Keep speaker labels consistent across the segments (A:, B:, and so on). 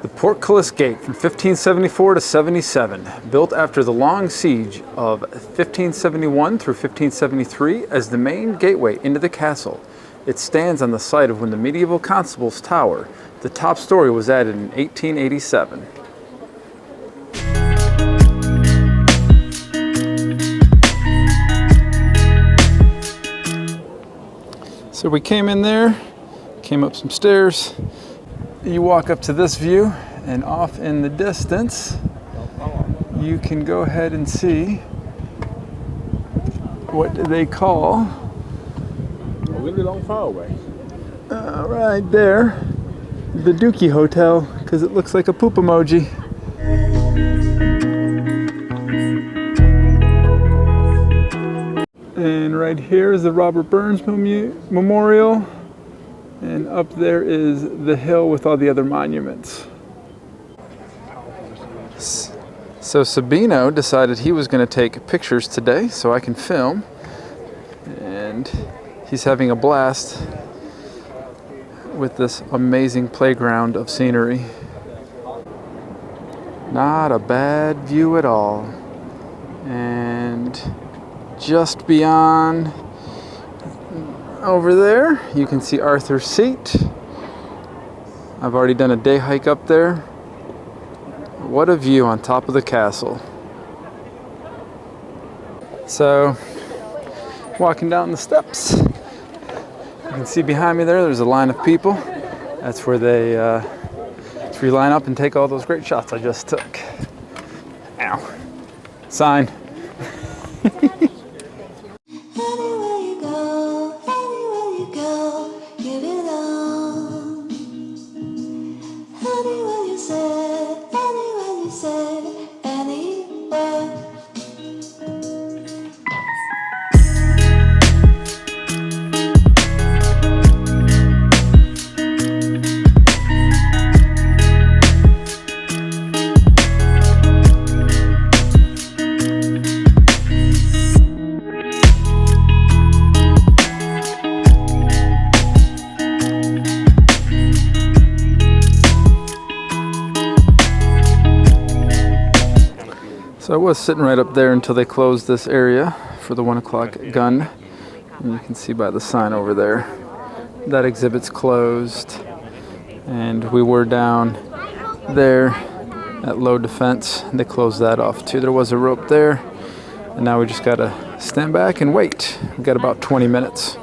A: The Portcullis Gate from 1574 to 77, built after the long siege of 1571 through 1573 as the main gateway into the castle. It stands on the site of when the medieval constable's tower. The top story was added in 1887. So we came in there, came up some stairs. You walk up to this view, and off in the distance, you can go ahead and see what they call,
B: a really long far away.
A: Right there, the Dookie Hotel, because it looks like a poop emoji. And right here is the Robert Burns Memorial. And up there is the hill with all the other monuments. So Sabino decided he was going to take pictures today so I can film. And he's having a blast with this amazing playground of scenery. Not a bad view at all. And just beyond over there, you can see Arthur's Seat. I've already done a day hike up there. What a view on top of the castle. So, walking down the steps, you can see behind me there's a line of people. That's where that's where you line up and take all those great shots I just took. Ow. Sign. So I was sitting right up there until they closed this area for the 1 o'clock gun. And you can see by the sign over there, that exhibit's closed. And we were down there at low defense. They closed that off too. There was a rope there. And now we just gotta stand back and wait. We've got about 20 minutes.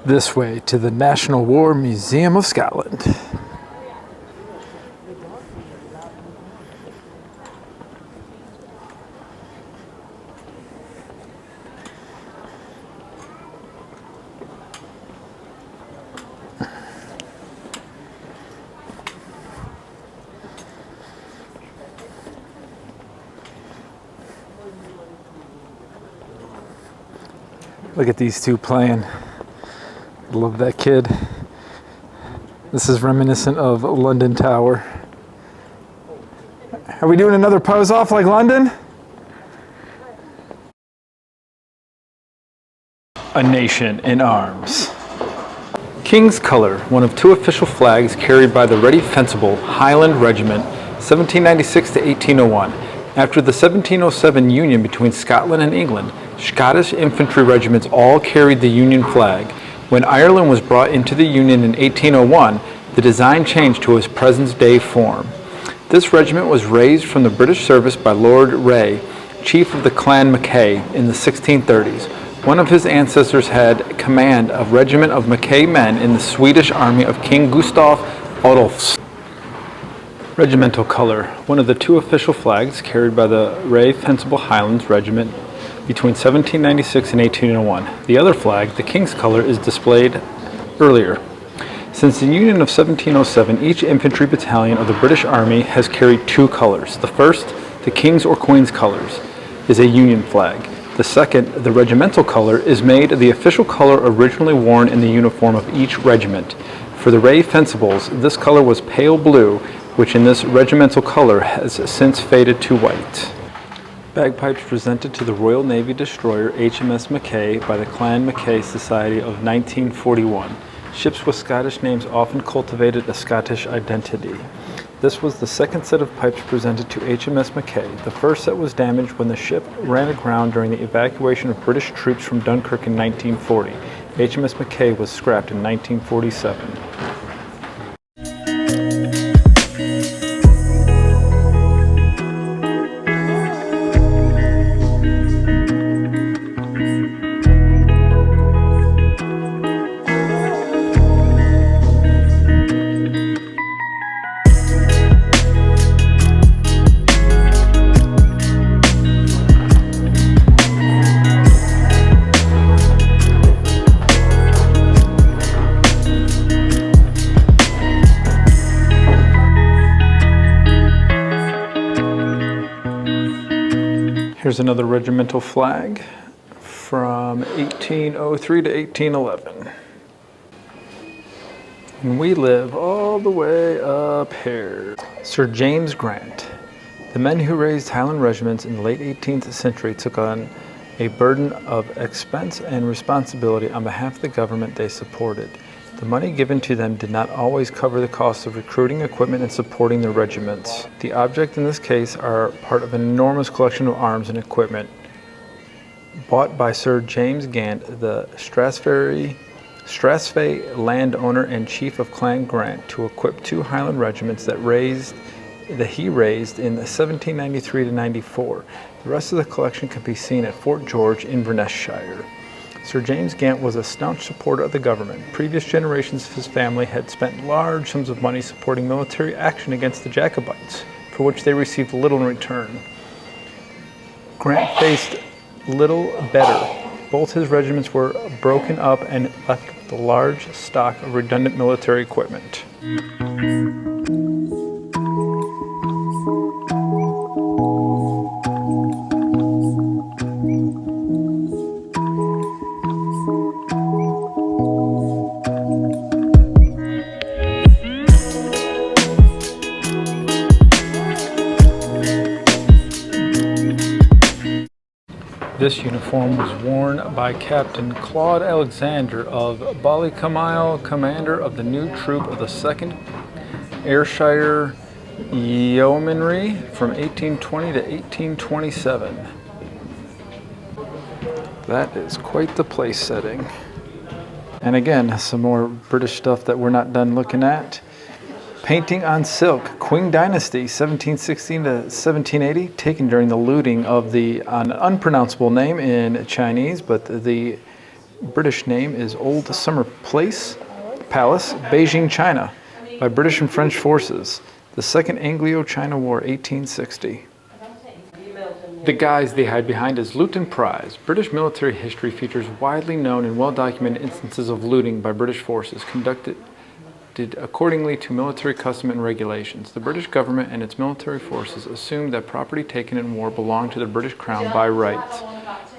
A: This way to the National War Museum of Scotland. Look at these two playing. Love that kid. This is reminiscent of London Tower. Are we doing another pose off like London? A nation in arms. King's Colour, one of two official flags carried by the Ready Fencible Highland Regiment, 1796 to 1801. After the 1707 union between Scotland and England, Scottish infantry regiments all carried the Union flag. When Ireland was brought into the Union in 1801, the design changed to its present-day form. This regiment was raised from the British service by Lord Reay, chief of the Clan Mackay, in the 1630s. One of his ancestors had command of regiment of Mackay men in the Swedish army of King Gustav Adolfs. Regimental colour, one of the two official flags carried by the Reay Fencible Highlands Regiment between 1796 and 1801. The other flag, the King's Colour, is displayed earlier. Since the Union of 1707, each infantry battalion of the British Army has carried two colours. The first, the King's or Queen's Colours, is a Union flag. The second, the regimental colour, is made the official colour originally worn in the uniform of each regiment. For the Reay Fencibles, this colour was pale blue, which in this regimental colour has since faded to white. Bagpipes presented to the Royal Navy destroyer HMS Mackay by the Clan Mackay Society of 1941. Ships with Scottish names often cultivated a Scottish identity. This was the second set of pipes presented to HMS Mackay. The first set was damaged when the ship ran aground during the evacuation of British troops from Dunkirk in 1940. HMS Mackay was scrapped in 1947. Here's another regimental flag from 1803 to 1811. And we live all the way up here. Sir James Grant. The men who raised Highland regiments in the late 18th century took on a burden of expense and responsibility on behalf of the government they supported. The money given to them did not always cover the cost of recruiting equipment and supporting their regiments. The object in this case are part of an enormous collection of arms and equipment bought by Sir James Gant, the Strathspey landowner and chief of Clan Grant, to equip two Highland regiments that he raised in 1793 to 94. The rest of the collection can be seen at Fort George, Inverness-shire. Sir James Gant was a staunch supporter of the government. Previous generations of his family had spent large sums of money supporting military action against the Jacobites, for which they received little in return. Grant faced little better. Both his regiments were broken up and left with a large stock of redundant military equipment. This uniform was worn by Captain Claude Alexander of Ballycamile, commander of the new troop of the 2nd Ayrshire Yeomanry from 1820 to 1827. That is quite the place setting. And again, some more British stuff that we're not done looking at. Painting on silk, Qing Dynasty, 1716 to 1780, taken during the looting of an unpronounceable name in Chinese, but the British name is Old Summer Palace, Beijing, China, by British and French forces. The Second Anglo-China War, 1860. The guise they hide behind is loot and prize. British military history features widely known and well-documented instances of looting by British forces conducted accordingly to military custom and regulations. The British government and its military forces assumed that property taken in war belonged to the British Crown by right.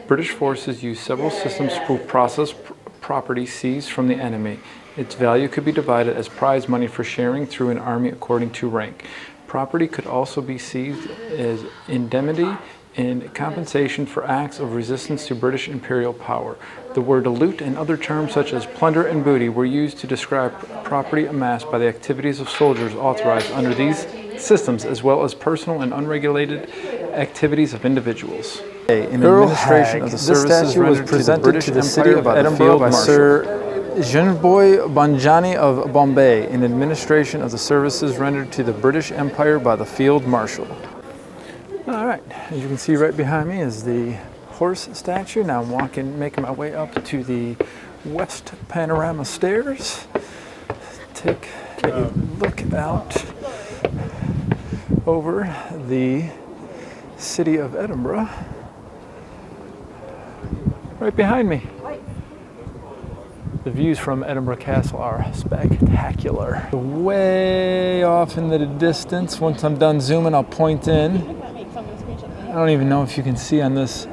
A: British forces used several systems to process property seized from the enemy. Its value could be divided as prize money for sharing through an army according to rank. Property could also be seized as indemnity in compensation for acts of resistance to British imperial power. The word loot and other terms such as plunder and booty were used to describe property amassed by the activities of soldiers authorized under these systems, as well as personal and unregulated activities of individuals. In administration of the services rendered to the British Empire by Edinburgh by Sir Jean-Boy Banjani of Bombay, in administration of the services rendered to the British Empire by the Field Marshal. All right, as you can see right behind me is the horse statue. Now I'm making my way up to the West Panorama Stairs. Take a look out over the city of Edinburgh. Right behind me. The views from Edinburgh Castle are spectacular. Way off in the distance, once I'm done zooming, I'll point in. I don't even know if you can see on this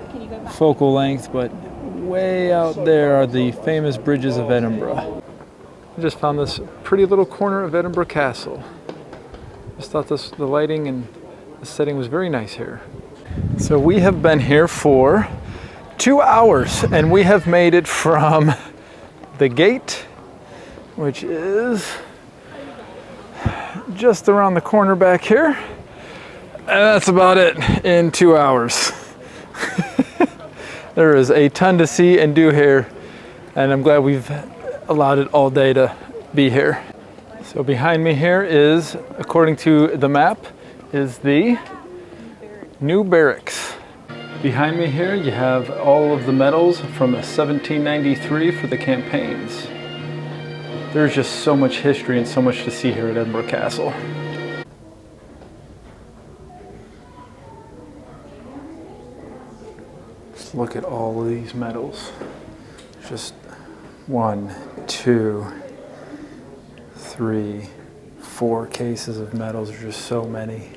A: focal length, but way out there are the famous bridges of Edinburgh. I just found this pretty little corner of Edinburgh Castle. Just thought the lighting and the setting was very nice here. So we have been here for 2 hours, and we have made it from the gate, which is just around the corner back here. And that's about it in 2 hours. There is a ton to see and do here, and I'm glad we've allowed it all day to be here. So behind me here is, according to the map, is the new barracks. Behind me here you have all of the medals from 1793 for the campaigns. There's just so much history and so much to see here at Edinburgh Castle. Just look at all of these medals. Just 1, 2, 3, 4 cases of medals. There's just so many.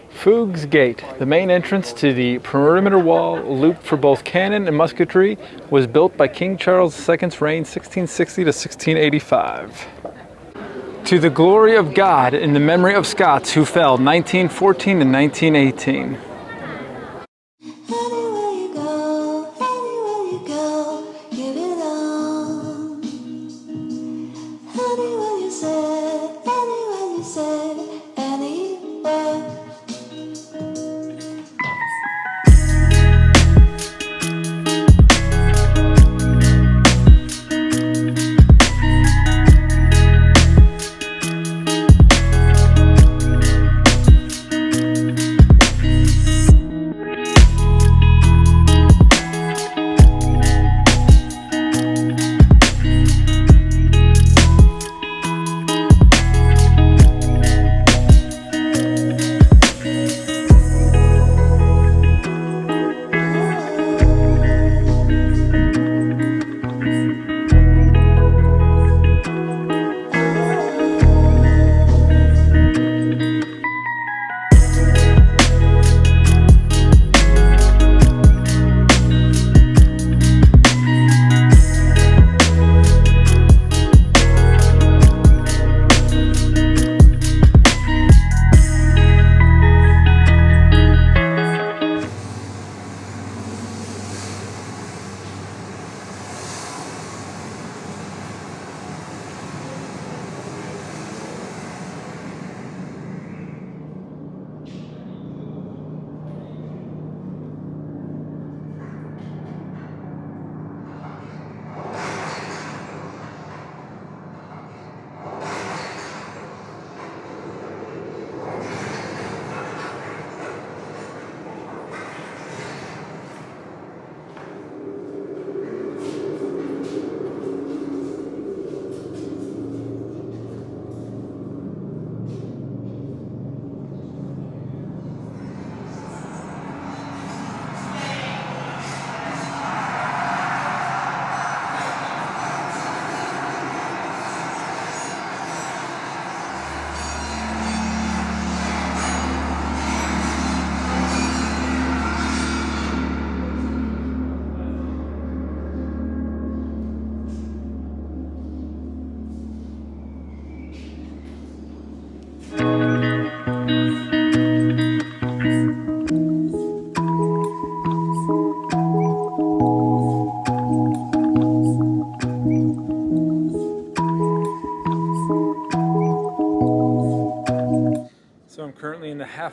A: Foog's Gate, the main entrance to the perimeter wall looped for both cannon and musketry, was built by King Charles II's reign 1660 to 1685. To the glory of God, in the memory of Scots who fell 1914 and 1918.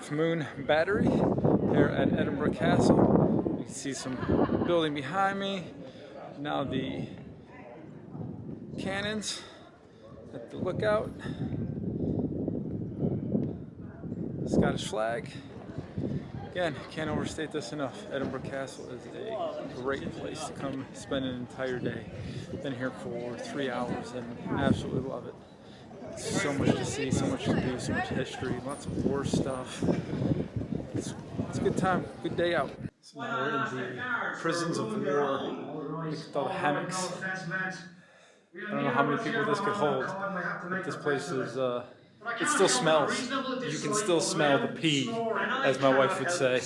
A: Half Moon Battery here at Edinburgh Castle. You can see some building behind me. Now the cannons at the lookout. Scottish flag. Again, can't overstate this enough. Edinburgh Castle is a great place to come spend an entire day. Been here for 3 hours and absolutely love it. So much to see, so much to do, so much history, lots of war stuff. It's a good time, good day out. So now we're in the prisons of war. Look at all the hammocks. I don't know how many people this could hold, but this place is, it still smells. You can still smell the pee, as my wife would say.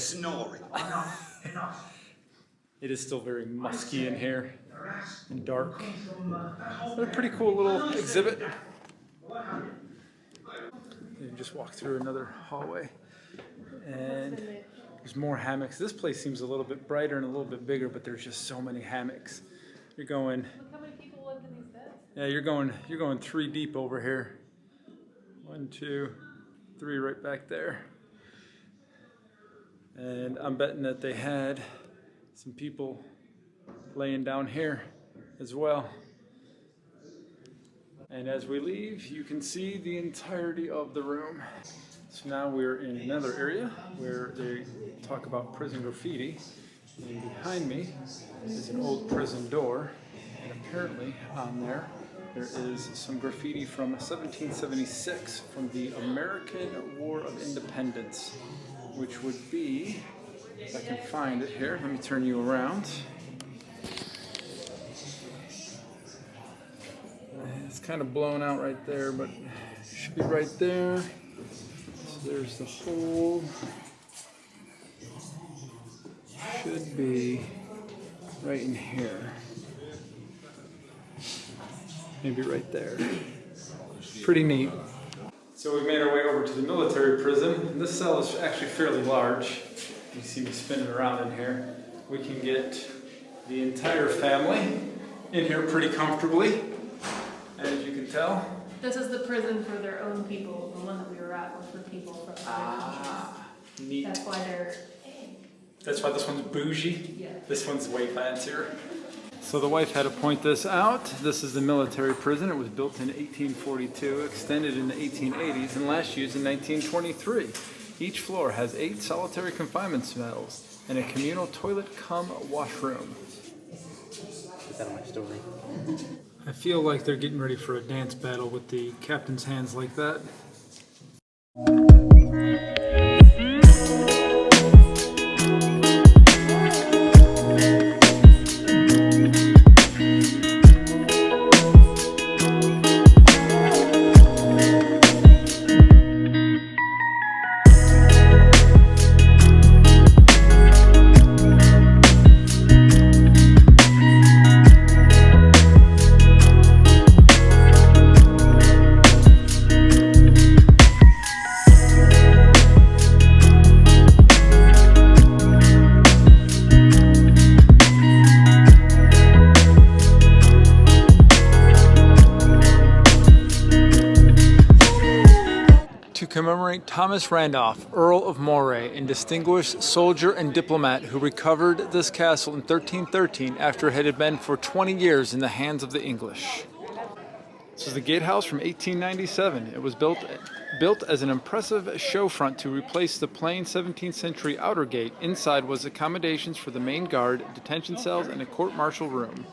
A: It is still very musky in here and dark. But a pretty cool little exhibit. You just walk through another hallway and there's more hammocks. This place seems a little bit brighter and a little bit bigger, but there's just so many hammocks. You're going, look how many people lived in these beds. Yeah, you're going 3 deep over here. 1, 2, 3 right back there. And I'm betting that they had some people laying down here as well. And as we leave, you can see the entirety of the room. So now we're in another area where they talk about prison graffiti. And behind me is an old prison door. And apparently on there is some graffiti from 1776 from the American War of Independence, which would be, if I can find it here, let me turn you around. It's kind of blown out right there, but it should be right there. So there's the hole. Should be right in here. Maybe right there. Pretty neat. So we made our way over to the military prison. This cell is actually fairly large. You see me spinning around in here. We can get the entire family in here pretty comfortably. As you can tell.
C: This is the prison for their own people. The one that we were at was for people from other countries.
A: Neat.
C: That's why
A: this one's bougie.
C: Yeah.
A: This one's way fancier. So the wife had to point this out. This is the military prison. It was built in 1842, extended in the 1880s, and last used in 1923. Each floor has 8 solitary confinement cells and a communal toilet cum washroom.
D: Put that on my story.
A: I feel like they're getting ready for a dance battle with the captain's hands like that. To commemorate Thomas Randolph, Earl of Moray, and distinguished soldier and diplomat who recovered this castle in 1313 after it had been for 20 years in the hands of the English. This is the gatehouse from 1897. It was built as an impressive show front to replace the plain 17th century outer gate. Inside was accommodations for the main guard, detention cells, and a court-martial room.